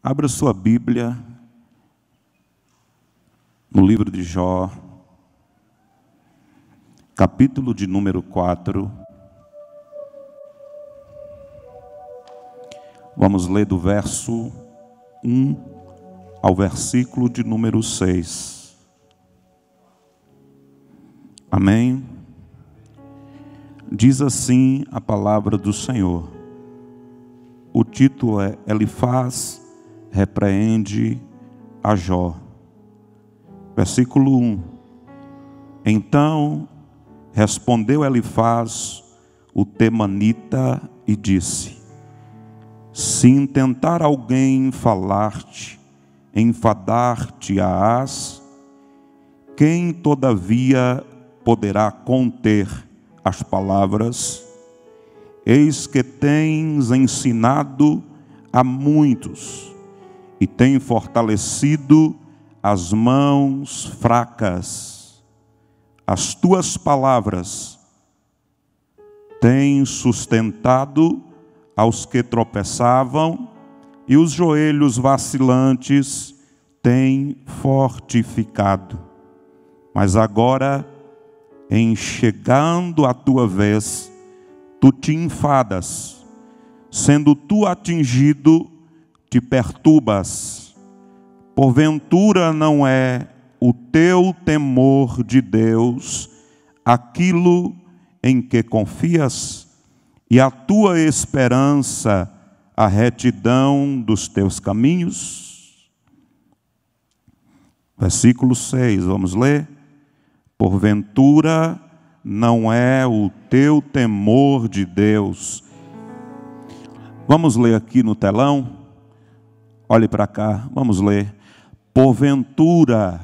Abra sua Bíblia no livro de Jó, capítulo de número 4. Vamos ler do verso 1 ao versículo de número 6. Amém? Diz assim a palavra do Senhor. O título é Elifaz repreende a Jó. Versículo 1. Então respondeu Elifaz, o temanita, e disse: se intentar alguém falar-te, enfadar-te-ás, quem todavia poderá conter as palavras? Eis que tens ensinado a muitos e tem fortalecido as mãos fracas. As tuas palavras têm sustentado aos que tropeçavam, e os joelhos vacilantes têm fortificado. Mas agora, em chegando a tua vez, tu te enfadas, sendo tu atingido, te perturbas. Porventura não é o teu temor de Deus aquilo em que confias, e a tua esperança a retidão dos teus caminhos? Versículo 6, vamos ler. Porventura não é o teu temor de Deus. Vamos ler aqui no telão. Olhe para cá, vamos ler. Porventura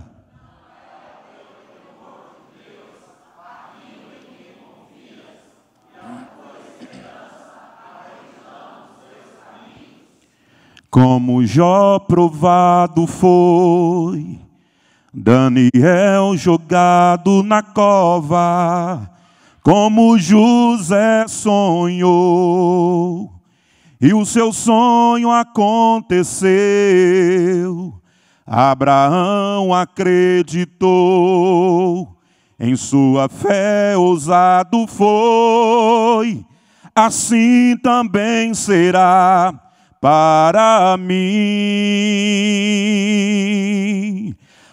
como Jó provado foi, Daniel jogado na cova, como José sonhou, e o seu sonho aconteceu. Abraão acreditou, em sua fé ousado foi, assim também será para mim.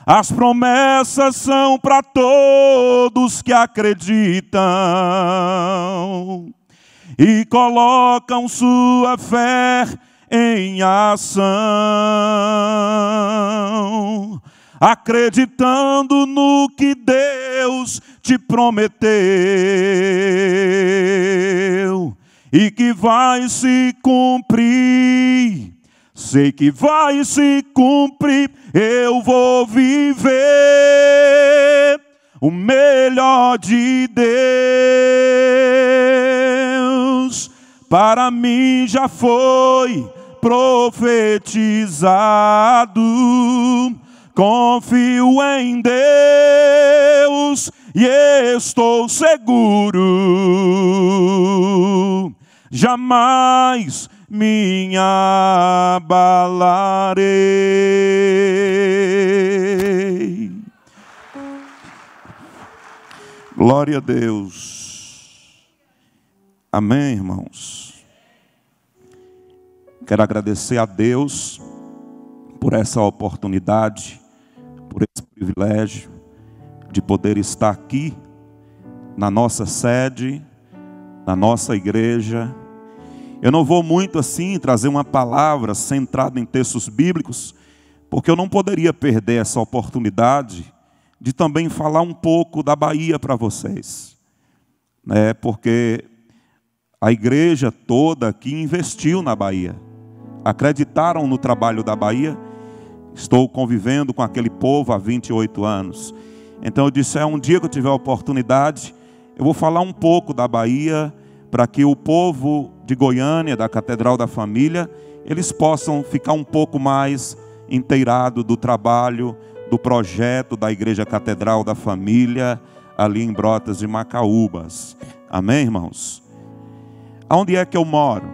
As promessas são para todos que acreditam e colocam sua fé em ação, acreditando no que Deus te prometeu e que vai se cumprir. Sei que vai se cumprir, eu vou viver o melhor de Deus. Para mim já foi profetizado, confio em Deus e estou seguro, jamais me abalarei. Glória a Deus. Amém, irmãos? Quero agradecer a Deus por essa oportunidade, por esse privilégio de poder estar aqui na nossa sede, na nossa igreja. Eu não vou muito assim trazer uma palavra centrada em textos bíblicos, porque eu não poderia perder essa oportunidade de também falar um pouco da Bahia para vocês, né? Porque a igreja toda aqui investiu na Bahia, acreditaram no trabalho da Bahia. Estou convivendo com aquele povo há 28 anos. Então eu disse, um dia que eu tiver a oportunidade, eu vou falar um pouco da Bahia, para que o povo de Goiânia, da Catedral da Família, eles possam ficar um pouco mais inteirados do trabalho, do projeto da Igreja Catedral da Família, ali em Brotas de Macaúbas. Amém, irmãos? Aonde é que eu moro?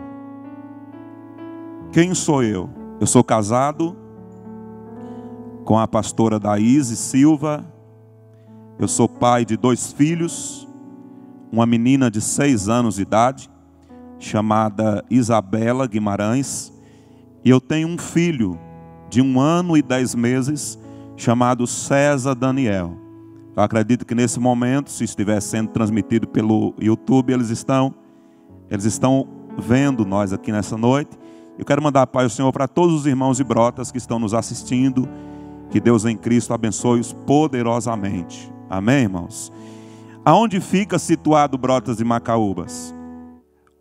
Quem sou eu? Eu sou casado com a pastora Daíse Silva. Eu sou pai de 2 filhos, uma menina de 6 anos de idade, chamada Isabela Guimarães, e eu tenho um filho de 1 ano e 10 meses, chamado César Daniel. Eu acredito que nesse momento, se estiver sendo transmitido pelo YouTube, eles estão vendo nós aqui nessa noite. Eu quero mandar a paz do Senhor para todos os irmãos e brotas que estão nos assistindo. Que Deus em Cristo abençoe-os poderosamente. Amém, irmãos? Aonde fica situado Brotas de Macaúbas?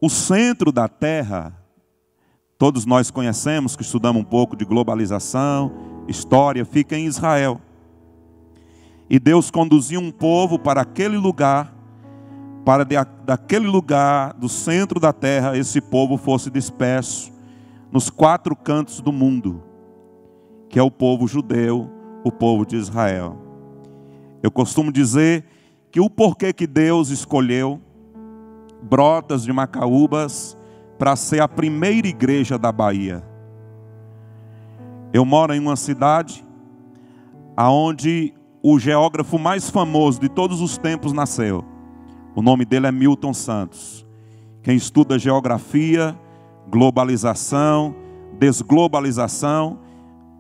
O centro da terra, todos nós conhecemos, que estudamos um pouco de globalização, história, fica em Israel. E Deus conduziu um povo para aquele lugar, para daquele lugar, do centro da terra, esse povo fosse disperso nos 4 cantos do mundo, que é o povo judeu, o povo de Israel. Eu costumo dizer que o porquê que Deus escolheu Brotas de Macaúbas para ser a primeira igreja da Bahia. Eu moro em uma cidade onde o geógrafo mais famoso de todos os tempos nasceu. O nome dele é Milton Santos. Quem estuda geografia, globalização, desglobalização,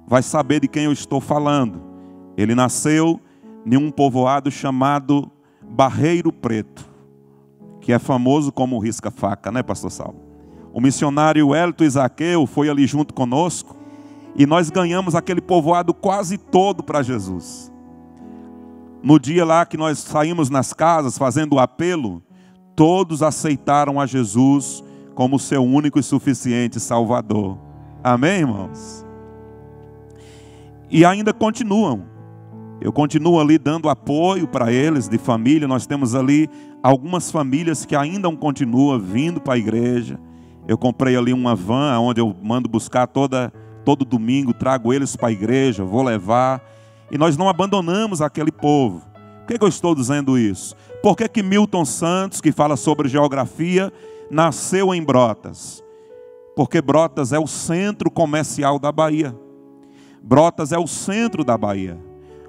vai saber de quem eu estou falando. Ele nasceu em um povoado chamado Barreiro Preto, que é famoso como risca-faca, né, pastor Saulo? O missionário Hélito Isaqueu foi ali junto conosco e nós ganhamos aquele povoado quase todo para Jesus. No dia lá que nós saímos nas casas fazendo o apelo, todos aceitaram a Jesus como seu único e suficiente Salvador. Amém, irmãos? E ainda continuam. Eu continuo ali dando apoio para eles, de família. Nós temos ali algumas famílias que ainda continuam vindo para a igreja. Eu comprei ali uma van, onde eu mando buscar todo domingo, trago eles para a igreja, vou levar. E nós não abandonamos aquele povo. Por que eu estou dizendo isso? Por que Milton Santos, que fala sobre geografia, nasceu em Brotas? Porque Brotas é o centro comercial da Bahia. Brotas é o centro da Bahia.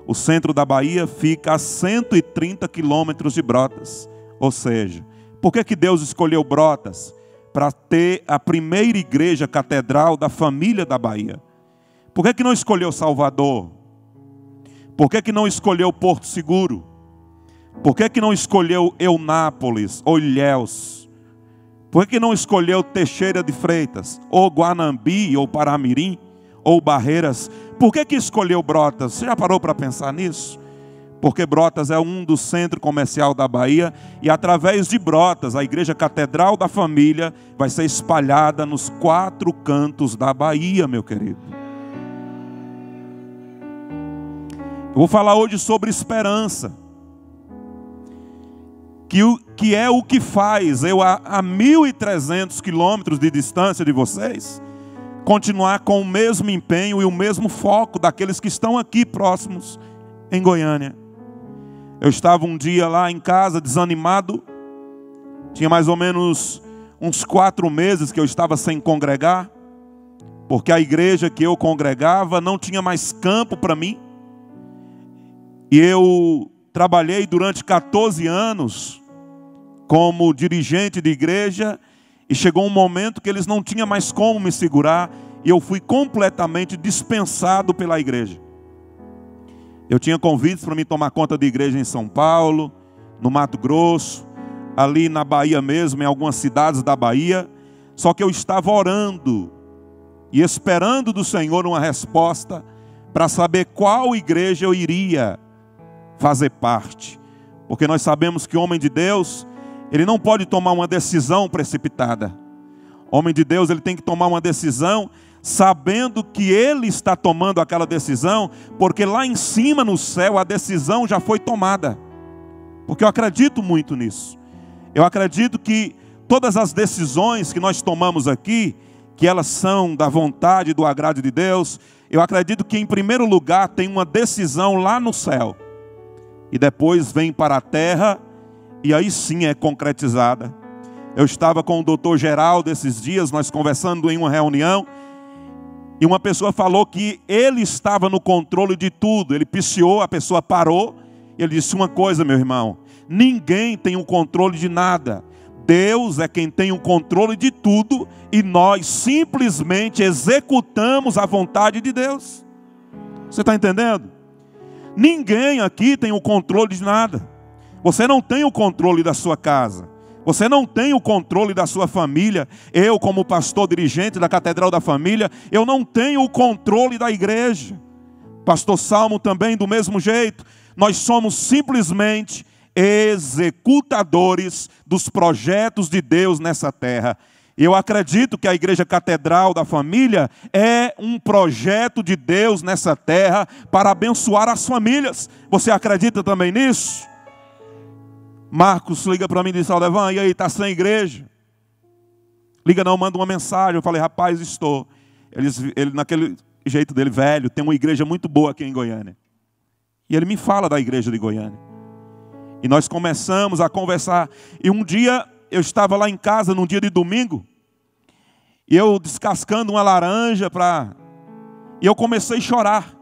O centro da Bahia fica a 130 quilômetros de Brotas. Ou seja, por que Deus escolheu Brotas? Para ter a primeira igreja catedral da família da Bahia. Por que não escolheu Salvador? Por que não escolheu Porto Seguro? Por que não escolheu Eunápolis ou Ilhéus? Por que não escolheu Teixeira de Freitas? Ou Guanambi, ou Paramirim, ou Barreiras? Por que escolheu Brotas? Você já parou para pensar nisso? Porque Brotas é um dos centros comerciais da Bahia. E através de Brotas, a igreja catedral da família vai ser espalhada nos 4 cantos da Bahia, meu querido. Eu vou falar hoje sobre esperança. Que é o que faz eu, a 1.300 quilômetros de distância de vocês, continuar com o mesmo empenho e o mesmo foco daqueles que estão aqui próximos em Goiânia. Eu estava um dia lá em casa desanimado. Tinha mais ou menos uns 4 meses que eu estava sem congregar, porque a igreja que eu congregava não tinha mais campo para mim. E eu trabalhei durante 14 anos como dirigente de igreja e chegou um momento que eles não tinham mais como me segurar e eu fui completamente dispensado pela igreja. Eu tinha convites para me tomar conta de igreja em São Paulo, no Mato Grosso, ali na Bahia mesmo, em algumas cidades da Bahia, só que eu estava orando e esperando do Senhor uma resposta para saber qual igreja eu iria fazer parte, porque nós sabemos que o homem de Deus, ele não pode tomar uma decisão precipitada. O homem de Deus, ele tem que tomar uma decisão sabendo que ele está tomando aquela decisão, porque lá em cima no céu a decisão já foi tomada. Porque eu acredito muito nisso. Eu acredito que todas as decisões que nós tomamos aqui, que elas são da vontade e do agrado de Deus, eu acredito que em primeiro lugar tem uma decisão lá no céu. E depois vem para a terra, e aí sim é concretizada. Eu estava com o doutor Geraldo esses dias, nós conversando em uma reunião, E uma pessoa falou que ele estava no controle de tudo. Ele piciou, a pessoa parou. Ele disse uma coisa, meu irmão: ninguém tem o controle de nada. Deus é quem tem o controle de tudo. E nós simplesmente executamos a vontade de Deus. Você está entendendo? Ninguém aqui tem o controle de nada. Você não tem o controle da sua casa. Você não tem o controle da sua família. Eu, como pastor dirigente da Catedral da Família, eu não tenho o controle da igreja. Pastor Salmo também do mesmo jeito. Nós somos simplesmente executadores dos projetos de Deus nessa terra. Eu acredito que a Igreja Catedral da Família é um projeto de Deus nessa terra para abençoar as famílias. Você acredita também nisso? Marcos liga para mim e diz: Aldevan, e aí, está sem igreja? Liga não, manda uma mensagem. Eu falei: rapaz, estou. Ele naquele jeito dele, velho, tem uma igreja muito boa aqui em Goiânia. E ele me fala da igreja de Goiânia. E nós começamos a conversar. E um dia, eu estava lá em casa, num dia de domingo, e eu descascando uma laranja e eu comecei a chorar.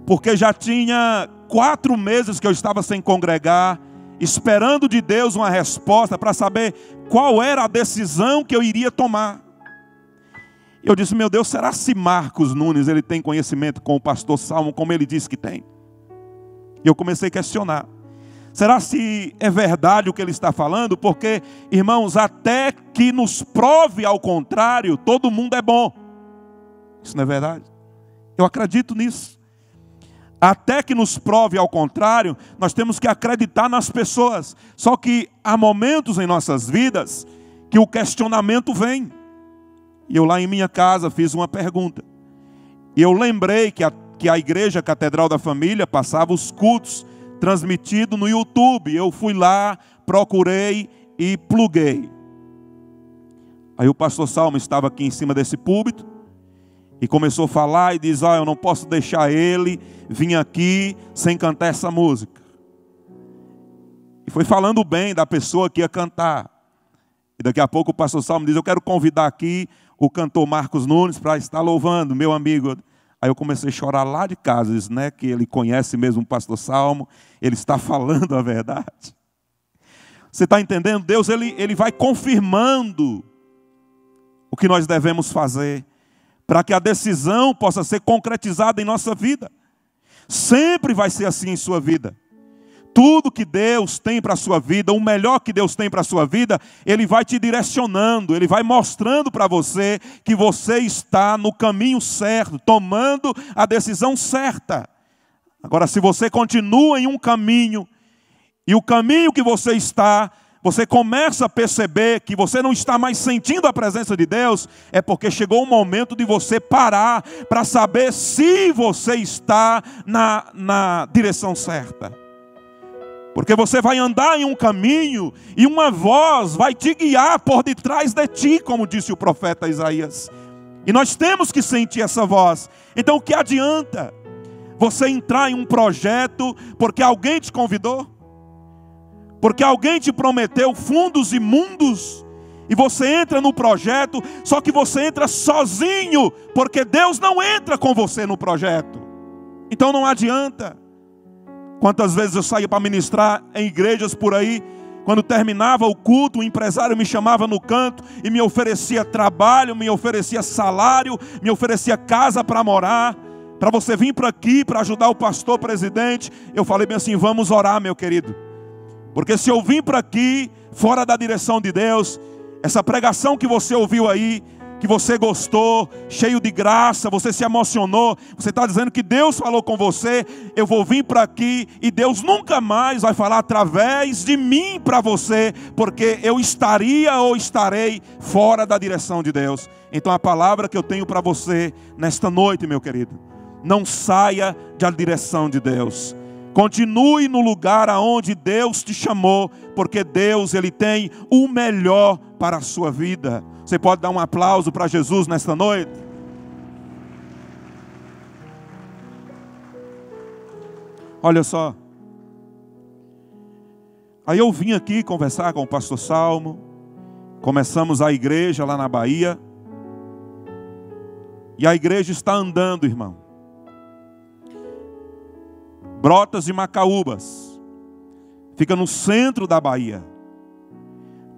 Porque já tinha 4 meses que eu estava sem congregar, esperando de Deus uma resposta para saber qual era a decisão que eu iria tomar. Eu disse: meu Deus, será se Marcos Nunes ele tem conhecimento com o pastor Salmo como ele disse que tem? E eu comecei a questionar. Será se é verdade o que ele está falando? Porque, irmãos, até que nos prove ao contrário, todo mundo é bom. Isso não é verdade? Eu acredito nisso. Até que nos prove ao contrário, nós temos que acreditar nas pessoas. Só que há momentos em nossas vidas que o questionamento vem. E eu lá em minha casa fiz uma pergunta. E eu lembrei que a Igreja Catedral da Família passava os cultos transmitidos no YouTube. Eu fui lá, procurei e pluguei. Aí o pastor Salmo estava aqui em cima desse púlpito e começou a falar e diz: eu não posso deixar ele vir aqui sem cantar essa música. E foi falando bem da pessoa que ia cantar. E daqui a pouco o pastor Salmo diz: eu quero convidar aqui o cantor Marcos Nunes para estar louvando, meu amigo. Aí eu comecei a chorar lá de casa, diz, né, que ele conhece mesmo o pastor Salmo, ele está falando a verdade. Você está entendendo? Deus ele vai confirmando o que nós devemos fazer, para que a decisão possa ser concretizada em nossa vida. Sempre vai ser assim em sua vida. Tudo que Deus tem para a sua vida, o melhor que Deus tem para a sua vida, Ele vai te direcionando, Ele vai mostrando para você que você está no caminho certo, tomando a decisão certa. Agora, se você continua em um caminho, e o caminho que você está, você começa a perceber que você não está mais sentindo a presença de Deus, é porque chegou o momento de você parar para saber se você está na direção certa. Porque você vai andar em um caminho e uma voz vai te guiar por detrás de ti, como disse o profeta Isaías. E nós temos que sentir essa voz. Então o que adianta você entrar em um projeto porque alguém te convidou? Porque alguém te prometeu fundos imundos? E você entra no projeto, só que você entra sozinho, porque Deus não entra com você no projeto. Então não adianta. Quantas vezes eu saía para ministrar em igrejas por aí, quando terminava o culto, o empresário me chamava no canto e me oferecia trabalho, me oferecia salário, me oferecia casa para morar, para você vir para aqui, para ajudar o pastor presidente. Eu falei bem assim: vamos orar, meu querido. Porque se eu vim para aqui, fora da direção de Deus, essa pregação que você ouviu aí, que você gostou, cheio de graça, você se emocionou, você está dizendo que Deus falou com você, eu vou vir para aqui e Deus nunca mais vai falar através de mim para você, porque eu estaria ou estarei fora da direção de Deus. Então a palavra que eu tenho para você nesta noite, meu querido, não saia da direção de Deus. Continue no lugar aonde Deus te chamou, porque Deus ele tem o melhor para a sua vida. Você pode dar um aplauso para Jesus nesta noite? Olha só. Aí eu vim aqui conversar com o pastor Salmo. Começamos a igreja lá na Bahia. E a igreja está andando, irmão. Brotas de Macaúbas fica no centro da Bahia.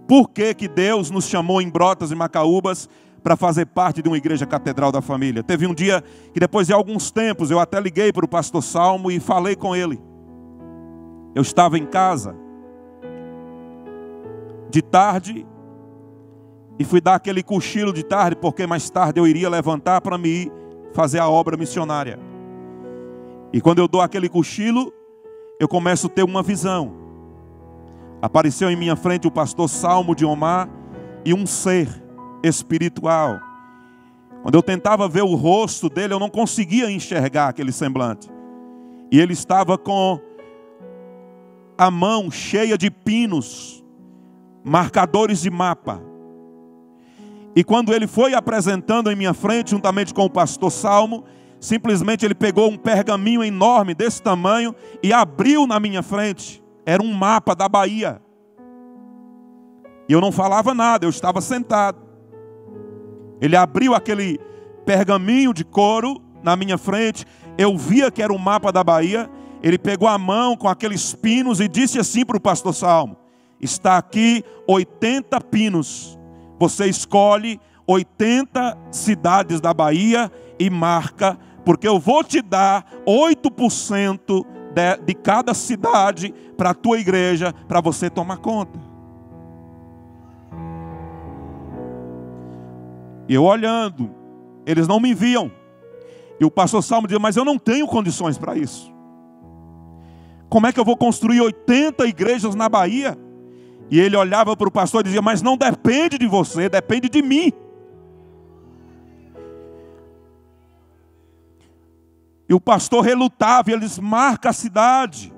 Por que que Deus nos chamou em Brotas e Macaúbas para fazer parte de uma igreja catedral da família? Teve um dia que, depois de alguns tempos, eu até liguei para o pastor Salmo e falei com ele. Eu estava em casa de tarde e fui dar aquele cochilo de tarde, porque mais tarde eu iria levantar para me ir fazer a obra missionária. E quando eu dou aquele cochilo, eu começo a ter uma visão. Apareceu em minha frente o pastor Salmo de Omar e um ser espiritual. Quando eu tentava ver o rosto dele, eu não conseguia enxergar aquele semblante. E ele estava com a mão cheia de pinos, marcadores de mapa. E quando ele foi apresentando em minha frente, juntamente com o pastor Salmo, simplesmente ele pegou um pergaminho enorme desse tamanho e abriu na minha frente. Era um mapa da Bahia. E eu não falava nada, eu estava sentado. Ele abriu aquele pergaminho de couro na minha frente. Eu via que era o mapa da Bahia. Ele pegou a mão com aqueles pinos e disse assim para o pastor Salmo: está aqui 80 pinos. Você escolhe 80 cidades da Bahia e marca, porque eu vou te dar 8% de cada cidade para a tua igreja, para você tomar conta. E eu olhando, eles não me viam. E o pastor Salmo dizia: mas eu não tenho condições para isso. Como é que eu vou construir 80 igrejas na Bahia? E ele olhava para o pastor e dizia: mas não depende de você, depende de mim. E o pastor relutava e ele disse: marca a cidade.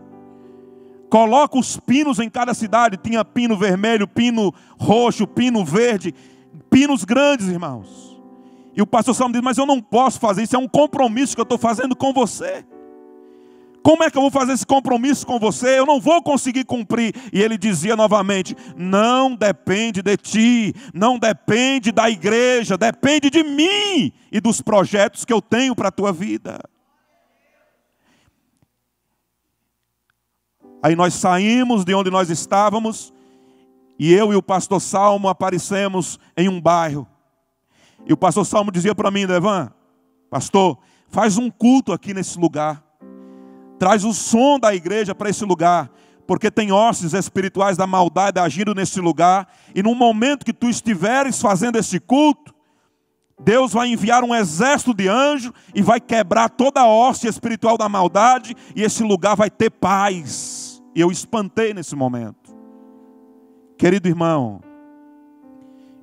Coloca os pinos em cada cidade. Tinha pino vermelho, pino roxo, pino verde. Pinos grandes, irmãos. E o pastor Salmo diz: mas eu não posso fazer isso, é um compromisso que eu estou fazendo com você. Como é que eu vou fazer esse compromisso com você? Eu não vou conseguir cumprir. E ele dizia novamente: não depende de ti, não depende da igreja, depende de mim e dos projetos que eu tenho para a tua vida. Aí nós saímos de onde nós estávamos e eu e o pastor Salmo aparecemos em um bairro. E o pastor Salmo dizia para mim: Devan, pastor, faz um culto aqui nesse lugar. Traz o som da igreja para esse lugar, porque tem hostes espirituais da maldade agindo nesse lugar. E no momento que tu estiveres fazendo esse culto, Deus vai enviar um exército de anjos e vai quebrar toda a hoste espiritual da maldade, e esse lugar vai ter paz. E eu espantei nesse momento. Querido irmão,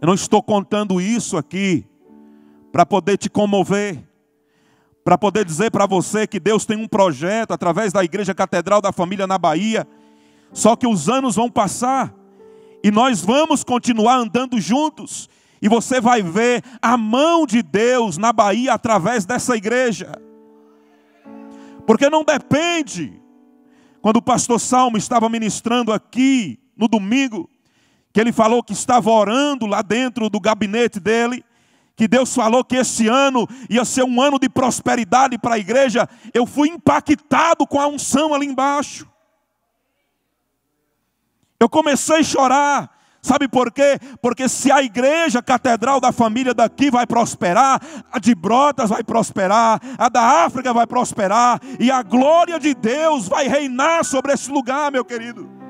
eu não estou contando isso aqui para poder te comover, para poder dizer para você que Deus tem um projeto através da Igreja Catedral da Família na Bahia. Só que os anos vão passar e nós vamos continuar andando juntos. E você vai ver a mão de Deus na Bahia através dessa igreja. Porque não depende. Quando o pastor Salmo estava ministrando aqui no domingo, que ele falou que estava orando lá dentro do gabinete dele, que Deus falou que esse ano ia ser um ano de prosperidade para a igreja, eu fui impactado com a unção ali embaixo. Eu comecei a chorar. Sabe por quê? Porque se a igreja catedral da família daqui vai prosperar, a de Brotas vai prosperar, a da África vai prosperar, e a glória de Deus vai reinar sobre esse lugar, meu querido.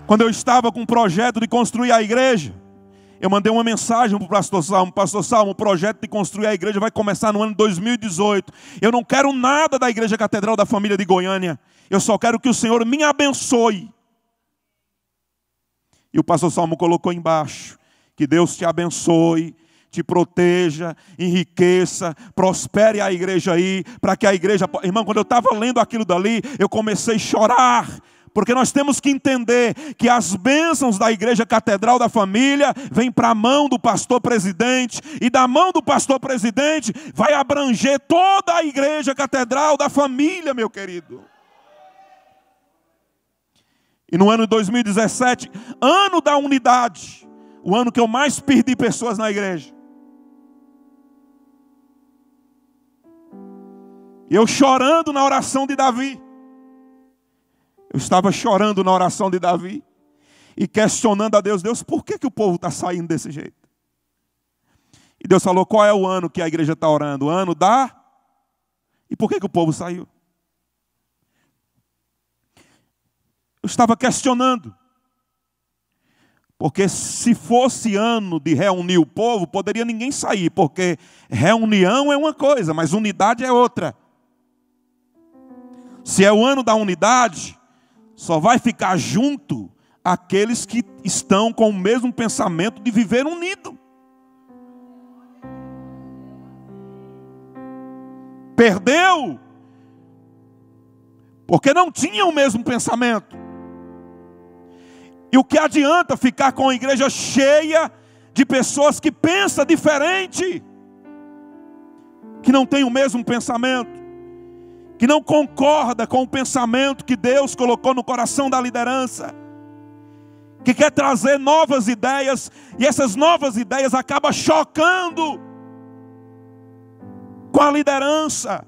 Quando eu estava com o projeto de construir a igreja, eu mandei uma mensagem para o pastor Salmo: pastor Salmo, o projeto de construir a igreja vai começar no ano 2018. Eu não quero nada da Igreja Catedral da Família de Goiânia. Eu só quero que o Senhor me abençoe. E o pastor Salmo colocou embaixo: que Deus te abençoe, te proteja, enriqueça, prospere a igreja aí, para que a igreja... Irmão, quando eu estava lendo aquilo dali, eu comecei a chorar. Porque nós temos que entender que as bênçãos da Igreja Catedral da Família vêm para a mão do pastor presidente, e da mão do pastor presidente vai abranger toda a Igreja Catedral da Família, meu querido. E no ano de 2017, ano da unidade, o ano que eu mais perdi pessoas na igreja. E eu chorando na oração de Davi. Eu estava chorando na oração de Davi e questionando a Deus: Deus, por que o povo está saindo desse jeito? E Deus falou: qual é o ano que a igreja está orando? O ano da... E por que o povo saiu? Eu estava questionando. Porque se fosse ano de reunir o povo, poderia ninguém sair, porque reunião é uma coisa, mas unidade é outra. Se é o ano da unidade, só vai ficar junto aqueles que estão com o mesmo pensamento de viver unido. Perdeu, porque não tinha o mesmo pensamento. E o que adianta ficar com a igreja cheia de pessoas que pensam diferente, que não tem o mesmo pensamento, que não concorda com o pensamento que Deus colocou no coração da liderança, que quer trazer novas ideias, e essas novas ideias acabam chocando com a liderança,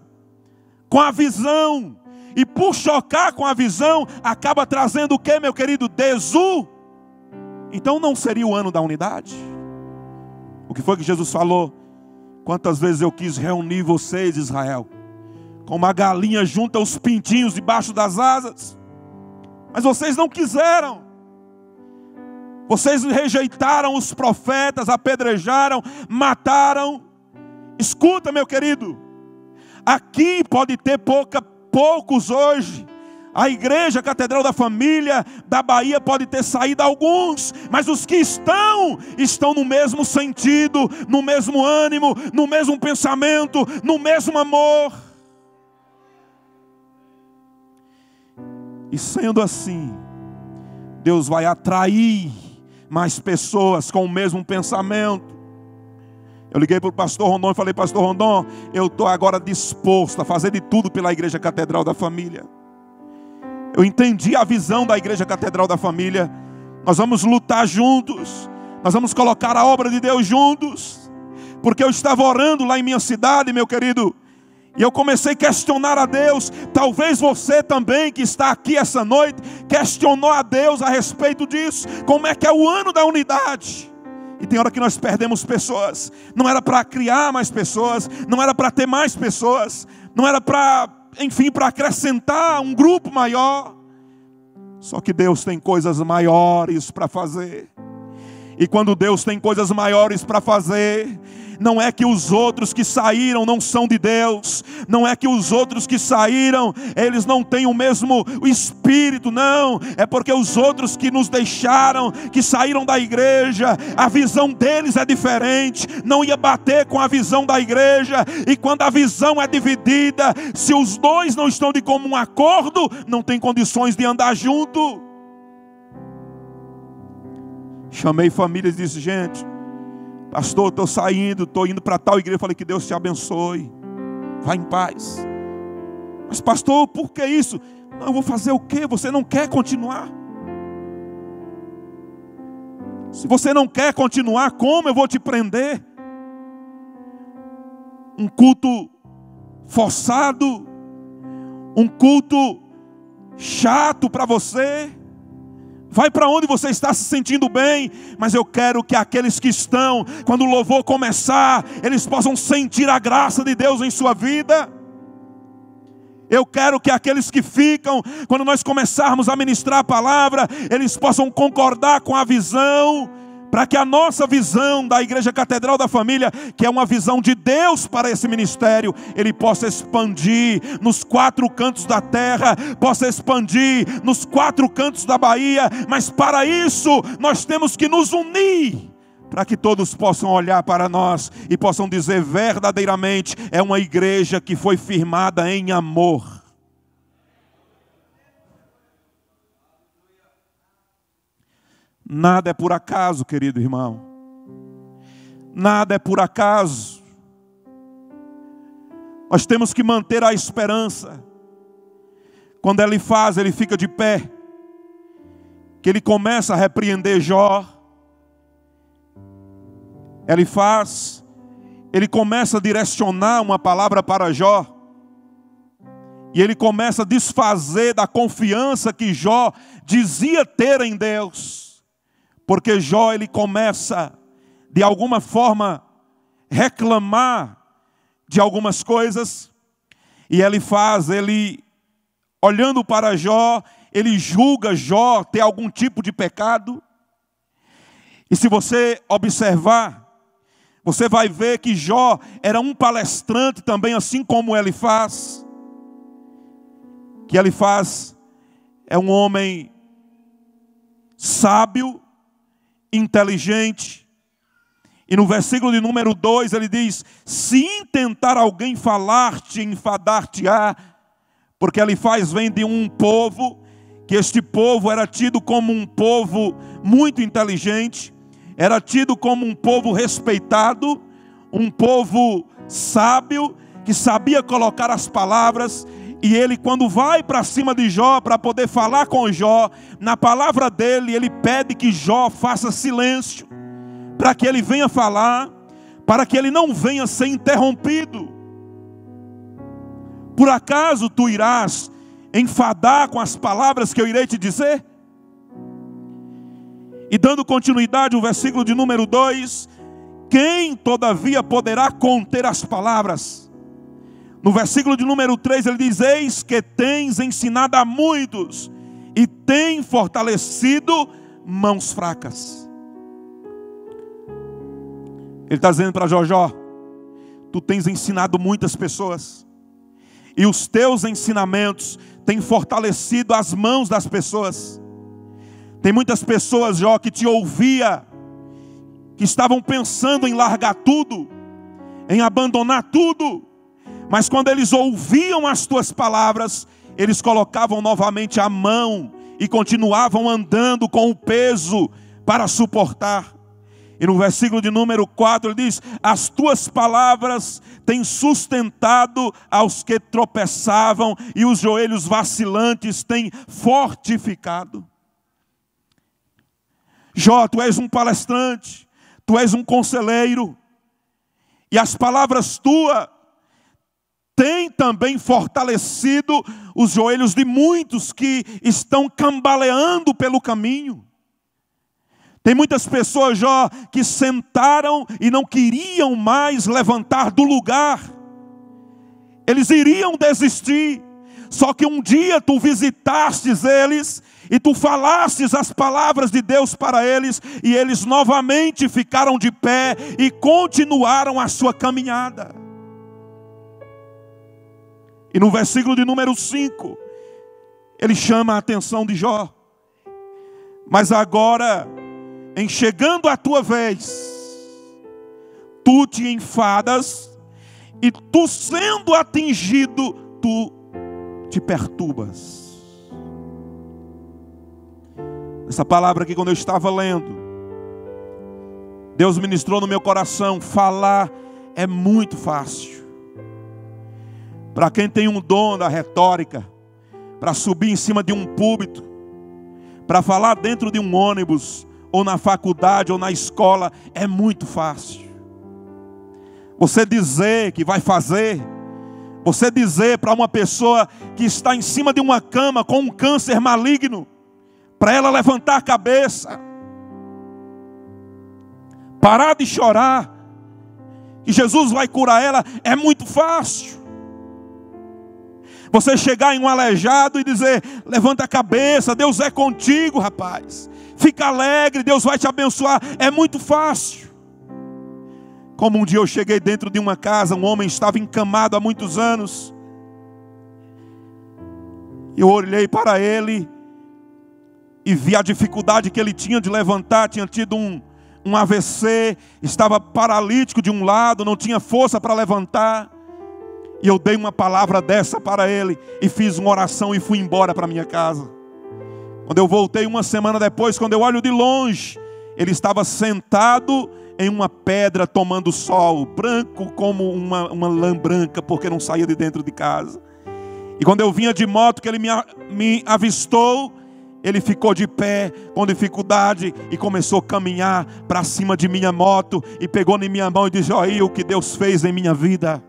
com a visão. E por chocar com a visão, acaba trazendo o que, meu querido? Então não seria o ano da unidade? O que foi que Jesus falou? Quantas vezes eu quis reunir vocês, Israel, como uma galinha junta os pintinhos debaixo das asas, mas vocês não quiseram. Vocês rejeitaram os profetas, apedrejaram, mataram. Escuta, meu querido, aqui pode ter poucos hoje. A igreja Catedral da Família da Bahia pode ter saído alguns, mas os que estão no mesmo sentido, no mesmo ânimo, no mesmo pensamento, no mesmo amor. E sendo assim, Deus vai atrair mais pessoas com o mesmo pensamento. Eu liguei para o pastor Rondon e falei: pastor Rondon, eu estou agora disposto a fazer de tudo pela igreja Catedral da Família. Eu entendi a visão da igreja Catedral da Família. Nós vamos lutar juntos, nós vamos colocar a obra de Deus juntos. Porque eu estava orando lá em minha cidade, meu querido, e eu comecei a questionar a Deus. Talvez você também que está aqui essa noite questionou a Deus a respeito disso. Como é que é o ano da unidade? E tem hora que nós perdemos pessoas. Não era para criar mais pessoas, não era para ter mais pessoas, não era para, enfim, para acrescentar um grupo maior. Só que Deus tem coisas maiores para fazer. E quando Deus tem coisas maiores para fazer, não é que os outros que saíram não são de Deus, não é que os outros que saíram, eles não têm o mesmo espírito, não, é porque os outros que nos deixaram, que saíram da igreja, a visão deles é diferente, não ia bater com a visão da igreja. E quando a visão é dividida, se os dois não estão de comum acordo, não tem condições de andar junto. Chamei famílias e disse: gente, pastor, estou saindo, estou indo para tal igreja. Falei: que Deus te abençoe, vá em paz. Mas pastor, por que isso? Não, eu vou fazer o quê? Você não quer continuar? Se você não quer continuar, como eu vou te prender? Um culto forçado, um culto chato para você. Vai para onde você está se sentindo bem. Mas eu quero que aqueles que estão, quando o louvor começar, eles possam sentir a graça de Deus em sua vida. Eu quero que aqueles que ficam, quando nós começarmos a ministrar a palavra, eles possam concordar com a visão, para que a nossa visão da Igreja Catedral da Família, que é uma visão de Deus para esse ministério, ele possa expandir nos 4 cantos da terra, possa expandir nos 4 cantos da Bahia. Mas para isso nós temos que nos unir, para que todos possam olhar para nós e possam dizer: verdadeiramente é uma igreja que foi firmada em amor. Nada é por acaso, querido irmão. Nada é por acaso. Nós temos que manter a esperança. Quando Ele faz, Ele fica de pé. que ele começa a repreender Jó. Ele começa a direcionar uma palavra para Jó. E ele começa a desfazer da confiança que Jó dizia ter em Deus. Porque Jó, ele começa, de alguma forma, reclamar de algumas coisas. E ele olhando para Jó, ele julga Jó ter algum tipo de pecado. E se você observar, você vai ver que Jó era um palestrante também, assim como Elifaz. Que Elifaz é um homem sábio, inteligente. E no versículo de número 2 ele diz: se intentar alguém falar-te, enfadar-te-á. Porque Elifaz vem de um povo, que este povo era tido como um povo muito inteligente, era tido como um povo respeitado, um povo sábio, que sabia colocar as palavras. E ele, quando vai para cima de Jó, para poder falar com Jó, na palavra dele, ele pede que Jó faça silêncio, para que ele venha falar, para que ele não venha ser interrompido. Por acaso tu irás enfadar com as palavras que eu irei te dizer? E dando continuidade, o versículo de número 2, quem todavia poderá conter as palavras? No versículo de número 3 ele diz: eis que tens ensinado a muitos e tem fortalecido mãos fracas. Ele está dizendo para Jó: tu tens ensinado muitas pessoas, e os teus ensinamentos têm fortalecido as mãos das pessoas. Tem muitas pessoas, Jó, que te ouvia, que estavam pensando em largar tudo, em abandonar tudo. Mas quando eles ouviam as tuas palavras, eles colocavam novamente a mão e continuavam andando com o peso para suportar. E no versículo de número 4 ele diz: as tuas palavras têm sustentado aos que tropeçavam, e os joelhos vacilantes têm fortificado. Jó, tu és um palestrante, tu és um conselheiro, e as palavras tuas têm também fortalecido os joelhos de muitos que estão cambaleando pelo caminho. Tem muitas pessoas, Jó, que sentaram e não queriam mais levantar do lugar. Eles iriam desistir. Só que um dia tu visitastes eles e tu falastes as palavras de Deus para eles, e eles novamente ficaram de pé e continuaram a sua caminhada. E no versículo de número 5, ele chama a atenção de Jó: mas agora, em chegando a tua vez, tu te enfadas, e tu sendo atingido, tu te perturbas. Essa palavra aqui, quando eu estava lendo, Deus ministrou no meu coração: falar é muito fácil. Para quem tem um dom da retórica, para subir em cima de um púlpito, para falar dentro de um ônibus, ou na faculdade, ou na escola, é muito fácil. Você dizer que vai fazer, você dizer para uma pessoa que está em cima de uma cama com um câncer maligno, para ela levantar a cabeça, parar de chorar, que Jesus vai curar ela, é muito fácil. Você chegar em um aleijado e dizer: levanta a cabeça, Deus é contigo, rapaz. Fica alegre, Deus vai te abençoar. É muito fácil. Como um dia eu cheguei dentro de uma casa, um homem estava encamado há muitos anos. Eu olhei para ele e vi a dificuldade que ele tinha de levantar. Tinha tido um AVC, estava paralítico de um lado, não tinha força para levantar. E eu dei uma palavra dessa para ele e fiz uma oração e fui embora para minha casa. Quando eu voltei uma semana depois, quando eu olho de longe, ele estava sentado em uma pedra tomando sol, branco como uma lã branca, porque não saía de dentro de casa. E quando eu vinha de moto, que ele me avistou, ele ficou de pé com dificuldade e começou a caminhar para cima de minha moto e pegou em minha mão e disse: olha aí o que Deus fez em minha vida.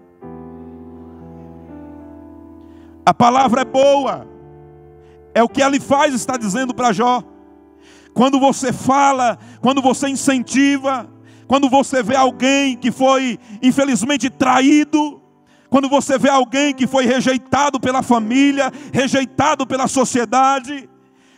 A palavra é boa, é o que ele faz, está dizendo para Jó. Quando você fala, quando você incentiva, quando você vê alguém que foi infelizmente traído, quando você vê alguém que foi rejeitado pela família, rejeitado pela sociedade,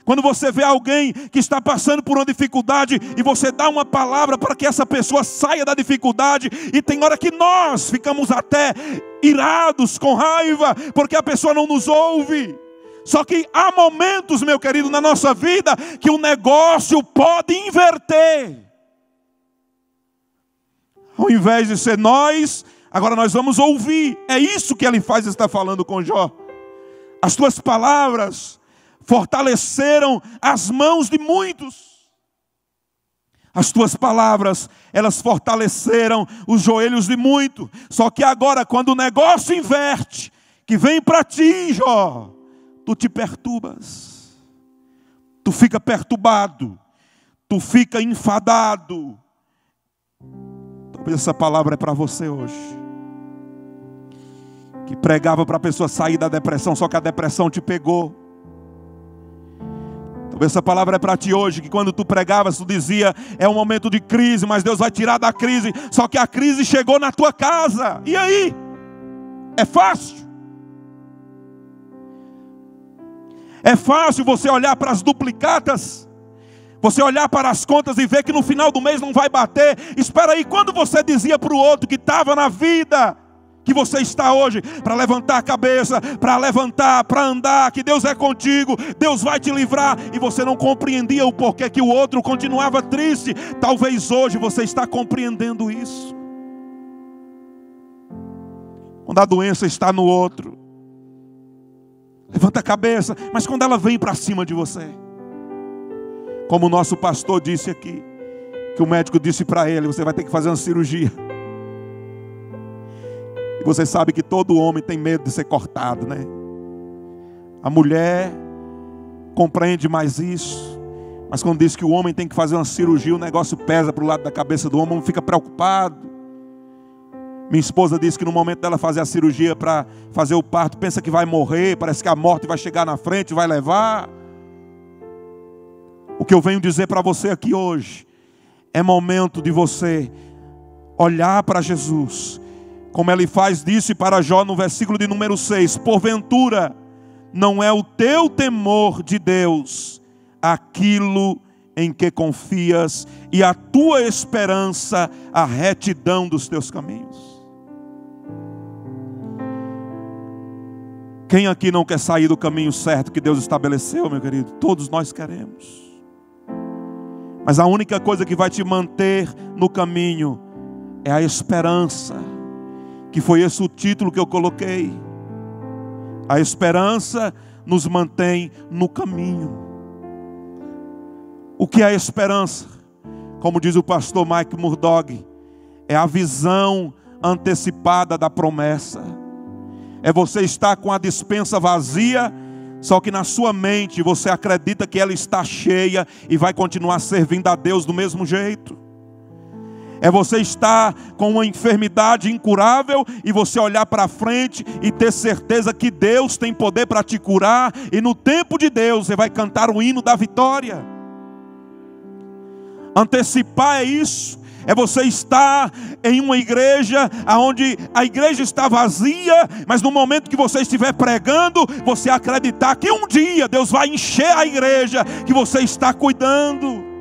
quando você vê alguém que está passando por uma dificuldade e você dá uma palavra para que essa pessoa saia da dificuldade, e tem hora que nós ficamos até irados, com raiva, porque a pessoa não nos ouve. Só que há momentos, meu querido, na nossa vida que o negócio pode inverter. Ao invés de ser nós, agora nós vamos ouvir. É isso que ele faz, está falando com Jó. As tuas palavras fortaleceram as mãos de muitos. As tuas palavras, elas fortaleceram os joelhos de muitos. Só que agora, quando o negócio inverte, que vem para ti, Jó, tu te perturbas. Tu fica perturbado. Tu fica enfadado. Talvez essa palavra é para você hoje, que pregava para a pessoa sair da depressão, só que a depressão te pegou. Talvez essa palavra é para ti hoje, que quando tu pregavas, tu dizia: é um momento de crise, mas Deus vai tirar da crise. Só que a crise chegou na tua casa. E aí? É fácil? É fácil você olhar para as duplicatas, você olhar para as contas e ver que no final do mês não vai bater. Espera aí, quando você dizia para o outro que estava na vida que você está hoje, para levantar a cabeça, para levantar, para andar, que Deus é contigo, Deus vai te livrar, e você não compreendia o porquê que o outro continuava triste, talvez hoje você está compreendendo isso. Quando a doença está no outro, levanta a cabeça, mas quando ela vem para cima de você, como o nosso pastor disse aqui, que o médico disse para ele: você vai ter que fazer uma cirurgia. E você sabe que todo homem tem medo de ser cortado, né? A mulher compreende mais isso, mas quando diz que o homem tem que fazer uma cirurgia, o negócio pesa para o lado da cabeça do homem, fica preocupado. Minha esposa disse que no momento dela fazer a cirurgia para fazer o parto, pensa que vai morrer, parece que a morte vai chegar na frente, vai levar. O que eu venho dizer para você aqui hoje, é momento de você olhar para Jesus, como ele faz, disse para Jó no versículo de número 6, porventura não é o teu temor de Deus aquilo em que confias, e a tua esperança a retidão dos teus caminhos. Quem aqui não quer sair do caminho certo que Deus estabeleceu, meu querido? Todos nós queremos. Mas a única coisa que vai te manter no caminho é a esperança, que foi esse o título que eu coloquei. A esperança nos mantém no caminho. O que é a esperança? Como diz o pastor Mike Murdock, é a visão antecipada da promessa. É você estar com a despensa vazia, só que na sua mente você acredita que ela está cheia e vai continuar servindo a Deus do mesmo jeito. É você estar com uma enfermidade incurável e você olhar para frente e ter certeza que Deus tem poder para te curar, e no tempo de Deus você vai cantar o hino da vitória. Antecipar é isso. É você estar em uma igreja onde a igreja está vazia, mas no momento que você estiver pregando, você acreditar que um dia Deus vai encher a igreja que você está cuidando.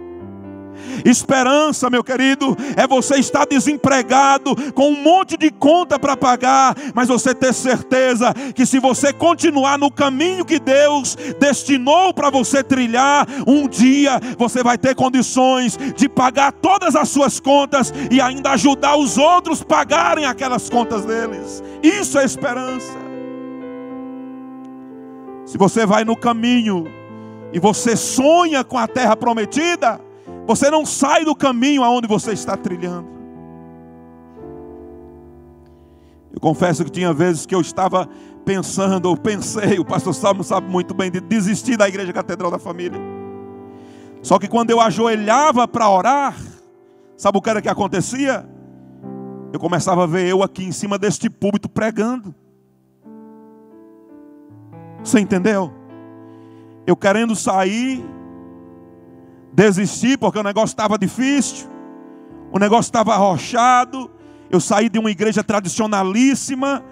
Esperança, meu querido, é você estar desempregado, com um monte de conta para pagar, mas você ter certeza que se você continuar no caminho que Deus destinou para você trilhar, um dia você vai ter condições de pagar todas as suas contas e ainda ajudar os outros a pagarem aquelas contas deles. Isso é esperança. Se você vai no caminho e você sonha com a terra prometida, você não sai do caminho aonde você está trilhando. Eu confesso que tinha vezes que eu estava pensando, ou pensei, o pastor Salmo sabe muito bem, de desistir da Igreja Catedral da Família. Só que quando eu ajoelhava para orar, sabe o que era que acontecia? Eu começava a ver eu aqui em cima deste púlpito pregando. Você entendeu? Eu querendo sair, desistir porque o negócio estava difícil, o negócio estava arrochado. Eu saí de uma igreja tradicionalíssima.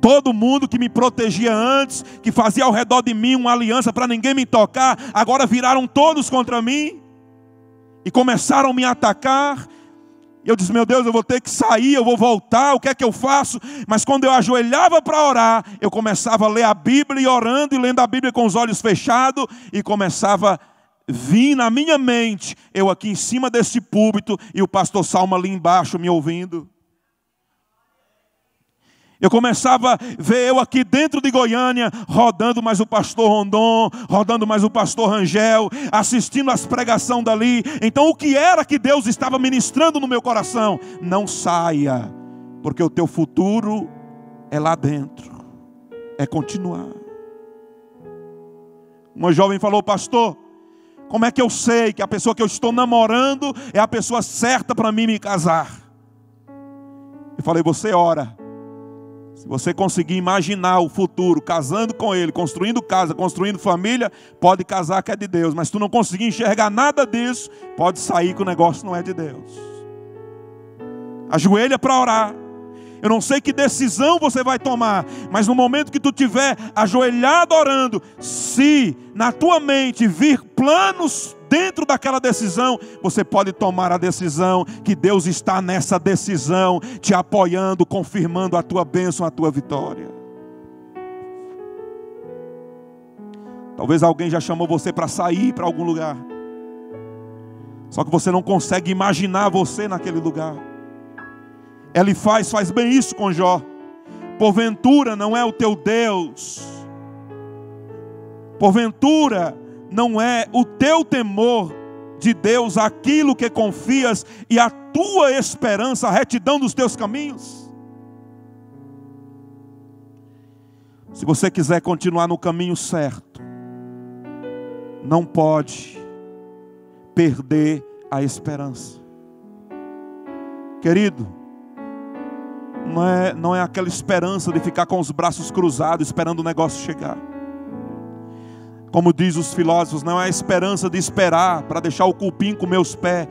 Todo mundo que me protegia antes, que fazia ao redor de mim uma aliança para ninguém me tocar, agora viraram todos contra mim e começaram a me atacar. E eu disse, meu Deus, eu vou ter que sair, eu vou voltar, o que é que eu faço? Mas quando eu ajoelhava para orar, eu começava a ler a Bíblia e orando, e lendo a Bíblia com os olhos fechados, e começava a vir na minha mente, eu aqui em cima desse púlpito, e o pastor Salmo ali embaixo me ouvindo. Eu começava a ver eu aqui dentro de Goiânia, rodando mais o pastor Rondon, rodando mais o pastor Rangel, assistindo as pregações dali. Então o que era que Deus estava ministrando no meu coração? Não saia, porque o teu futuro é lá dentro, é continuar. Uma jovem falou, pastor, como é que eu sei que a pessoa que eu estou namorando é a pessoa certa para mim me casar? Eu falei, você ora. Se você conseguir imaginar o futuro, casando com ele, construindo casa, construindo família, pode casar que é de Deus. Mas se tu não conseguir enxergar nada disso, pode sair que o negócio não é de Deus. Ajoelha para orar. Eu não sei que decisão você vai tomar, mas no momento que tu estiver ajoelhado orando, se na tua mente vir planos dentro daquela decisão, você pode tomar a decisão, que Deus está nessa decisão, te apoiando, confirmando a tua bênção, a tua vitória. Talvez alguém já chamou você para sair para algum lugar, só que você não consegue imaginar você naquele lugar. Ele faz bem isso com Jó. Porventura não é o teu Deus, porventura não é o teu temor de Deus aquilo que confias e a tua esperança, a retidão dos teus caminhos? Se você quiser continuar no caminho certo, não pode perder a esperança. Querido, não é aquela esperança de ficar com os braços cruzados esperando o negócio chegar. Como diz os filósofos, não é a esperança de esperar para deixar o cupim comer os pés.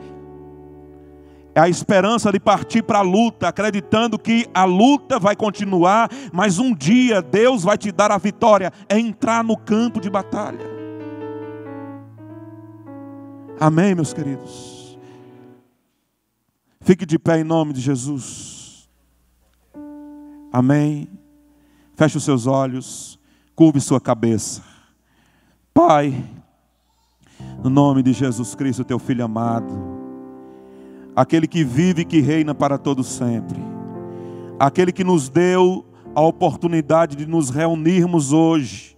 É a esperança de partir para a luta, acreditando que a luta vai continuar, mas um dia Deus vai te dar a vitória. É entrar no campo de batalha. Amém, meus queridos? Fique de pé em nome de Jesus. Amém. Feche os seus olhos, curve sua cabeça. Pai, no nome de Jesus Cristo, teu Filho amado, aquele que vive e que reina para todo sempre, aquele que nos deu a oportunidade de nos reunirmos hoje,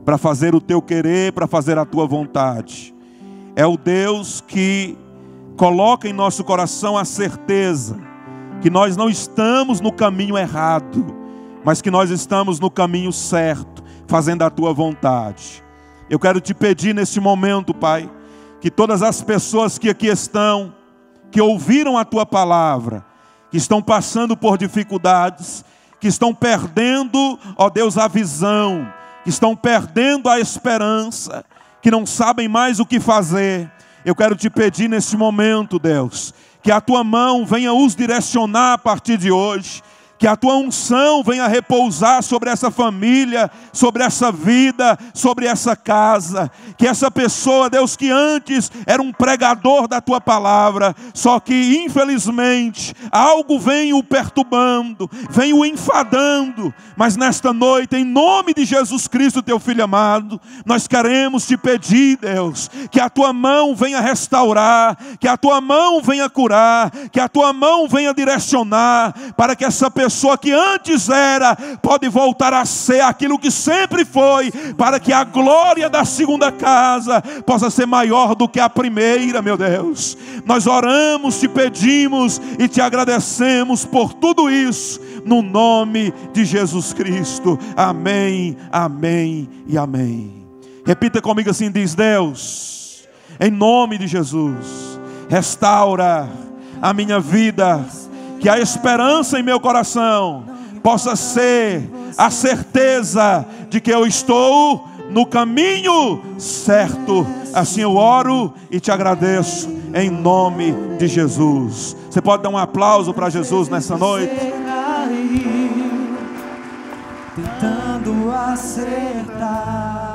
para fazer o teu querer, para fazer a tua vontade, é o Deus que coloca em nosso coração a certeza que nós não estamos no caminho errado, mas que nós estamos no caminho certo, fazendo a tua vontade. Eu quero te pedir nesse momento, Pai, que todas as pessoas que aqui estão, que ouviram a tua palavra, que estão passando por dificuldades, que estão perdendo, ó Deus, a visão, que estão perdendo a esperança, que não sabem mais o que fazer, eu quero te pedir nesse momento, Deus, que a tua mão venha os direcionar a partir de hoje, que a tua unção venha repousar sobre essa família, sobre essa vida, sobre essa casa. Que essa pessoa, Deus, que antes era um pregador da tua palavra, só que infelizmente algo vem o perturbando, vem o enfadando. Mas nesta noite, em nome de Jesus Cristo, teu Filho amado, nós queremos te pedir, Deus, que a tua mão venha restaurar, que a tua mão venha curar, que a tua mão venha direcionar, para que essa pessoa que antes era, pode voltar a ser aquilo que sempre foi, para que a glória da segunda casa possa ser maior do que a primeira, meu Deus. Nós oramos, te pedimos e te agradecemos por tudo isso, no nome de Jesus Cristo. Amém, amém e amém. Repita comigo assim, diz: Deus, em nome de Jesus. Restaura a minha vida, que a esperança em meu coração possa ser a certeza de que eu estou no caminho certo. Assim eu oro e te agradeço em nome de Jesus. Você pode dar um aplauso para Jesus nessa noite? Tentando acertar